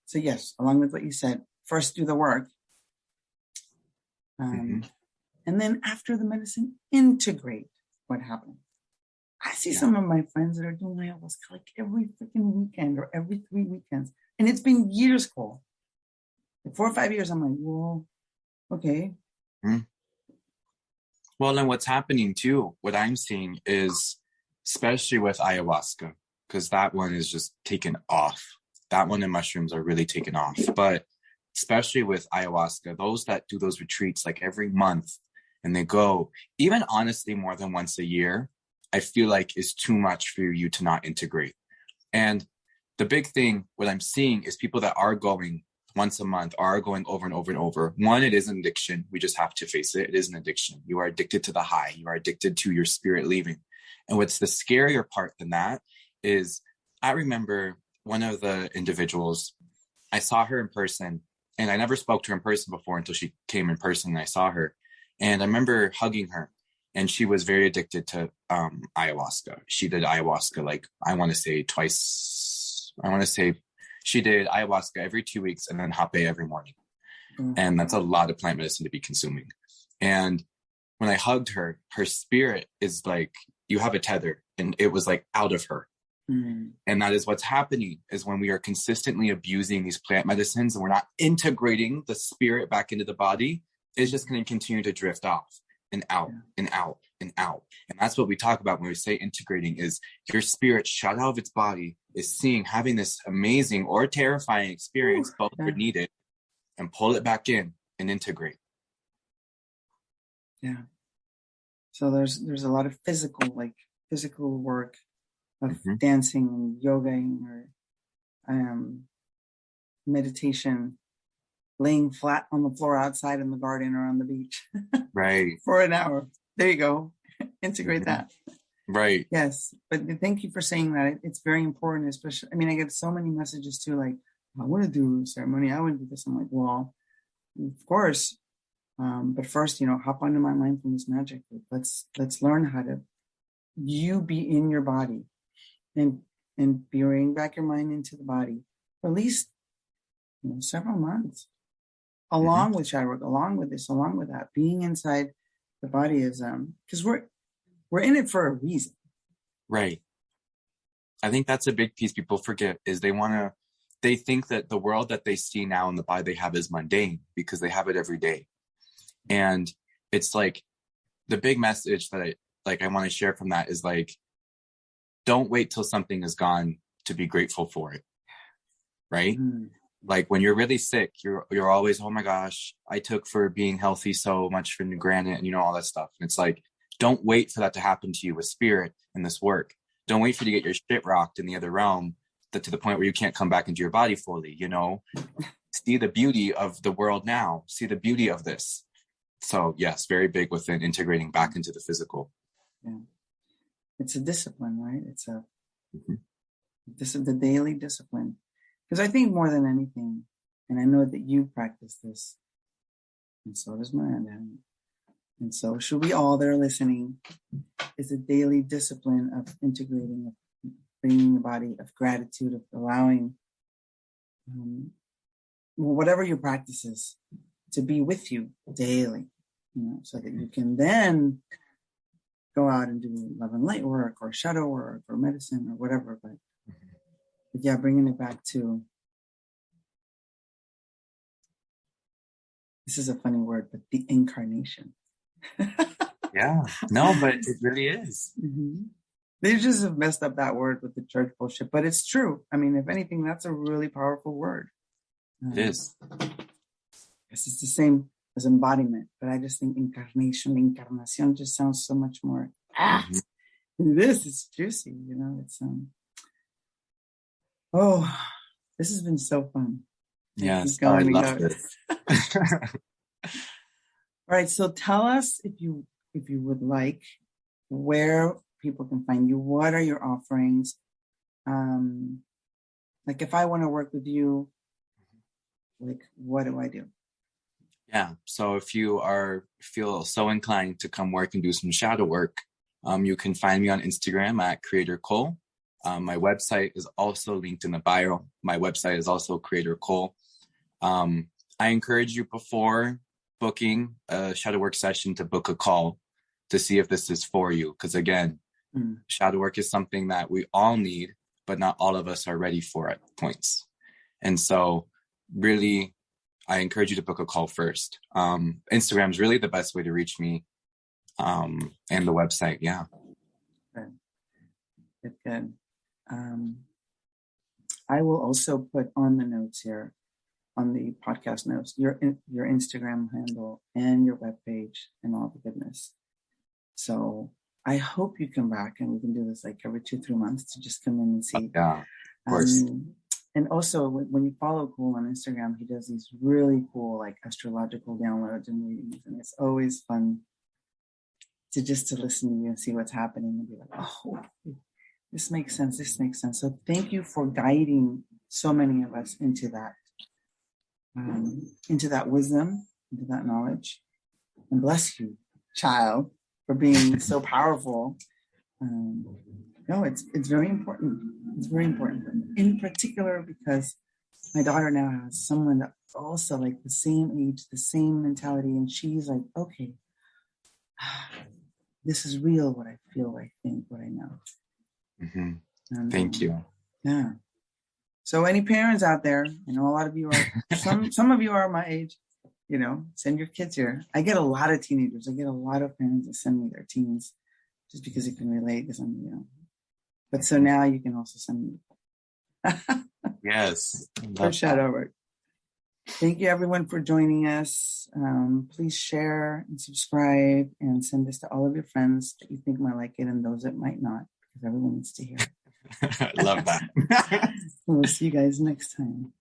So yes, along with what you said, first do the work. And then after the medicine, integrate what happened. I see some of my friends that are doing ayahuasca like every freaking weekend or every 3 weekends. And it's been years, Cole. Like 4 or 5 years, I'm like, well, okay. Well, and what's happening too, what I'm seeing is, especially with ayahuasca, because that one is just taken off. That one and mushrooms are really taken off. But especially with ayahuasca, those that do those retreats like every month and they go, even honestly, more than once a year, I feel like is too much for you to not integrate. And the big thing, what I'm seeing is people that are going once a month are going over and over and over. One, it is an addiction. We just have to face it. It is an addiction. You are addicted to the high. You are addicted to your spirit leaving. And what's the scarier part than that is, I remember one of the individuals, I saw her in person, and I never spoke to her in person before until she came in person and I saw her. And I remember hugging her, and she was very addicted to ayahuasca. She did ayahuasca, like, I want to say twice. I want to say she did ayahuasca every 2 weeks and then hape every morning. And that's a lot of plant medicine to be consuming. And when I hugged her, her spirit is like, you have a tether, and it was like out of her. And that is what's happening, is when we are consistently abusing these plant medicines and we're not integrating the spirit back into the body, it's just going to continue to drift off and out and out and out. And that's what we talk about when we say integrating, is your spirit shut out of its body, is having this amazing or terrifying experience, both are needed, and pull it back in and integrate. Yeah. So there's a lot of physical work of dancing and yogaing or meditation, laying flat on the floor outside in the garden or on the beach right for an hour. There you go. Integrate that. Right. Yes. But thank you for saying that. It's very important, especially, I mean, I get so many messages too, like, I want to do ceremony, I want to do this. I'm like, well, of course. But first, hop onto my mindfulness magic. Let's learn how to be in your body and bring back your mind into the body for at least several months, along with shadow work, along with this, along with that. Being inside the body is because we're in it for a reason. Right. I think that's a big piece people forget, is they think that the world that they see now in the body they have is mundane because they have it every day. And it's like, the big message that I want to share from that is like, don't wait till something is gone to be grateful for it. Right. Like when you're really sick, you're always, oh my gosh, I took for being healthy so much for granted, and all that stuff. And it's like, don't wait for that to happen to you with spirit and this work. Don't wait for you to get your shit rocked in the other realm, to the point where you can't come back into your body fully, See the beauty of the world now. See the beauty of this. So yes, very big within integrating back into the physical. Yeah. It's a discipline, right? It's the daily discipline. Because I think more than anything, and I know that you practice this, and so does Myranda, and so should we all that are listening, is a daily discipline of integrating, of bringing the body, of gratitude, of allowing whatever your practice is to be with you daily, so that you can then go out and do love and light work or shadow work or medicine or whatever. But yeah, bringing it back to, this is a funny word, but the incarnation. Yeah, no, but it really is. They just have messed up that word with the church bullshit, but it's true. I mean, if anything, that's a really powerful word. It is. It's the same as embodiment, but I just think encarnación just sounds so much more. This is juicy, It's this has been so fun. Yes, I love this. All right, so tell us, if you would like, where people can find you. What are your offerings? Like if I want to work with you, like what do I do? Yeah. So if you feel so inclined to come work and do some shadow work, you can find me on Instagram at Creator Cole. My website is also linked in the bio. My website is also Creator Cole. I encourage you before booking a shadow work session to book a call to see if this is for you. Because again, shadow work is something that we all need, but not all of us are ready for at points. And so really, I encourage you to book a call first. Instagram is really the best way to reach me. And the website. Yeah. Good. I will also put on the notes here, on the podcast notes, your Instagram handle and your webpage and all the goodness. So I hope you come back and we can do this like every 2-3 months to just come in and see. Yeah, of course. And also, when you follow Cole on Instagram, he does these really cool, like, astrological downloads and readings. And it's always fun to listen to you and see what's happening and be like, oh, this makes sense. This makes sense. So thank you for guiding so many of us into that wisdom, into that knowledge. And bless you, child, for being so powerful. No, it's very important. It's very important. In particular, because my daughter now has someone that also like the same age, the same mentality, and she's like, okay, this is real. What I feel, what I think, what I know. Mm-hmm. And, thank you. Yeah. So, any parents out there, I know a lot of you are. some of you are my age. You know, send your kids here. I get a lot of teenagers. I get a lot of parents that send me their teens, just because you can relate. Because I'm, But so now you can also send me. Yes. For shadow work. Thank you everyone for joining us. Please share and subscribe and send this to all of your friends that you think might like it and those that might not, because everyone needs to hear it. I love that. We'll see you guys next time.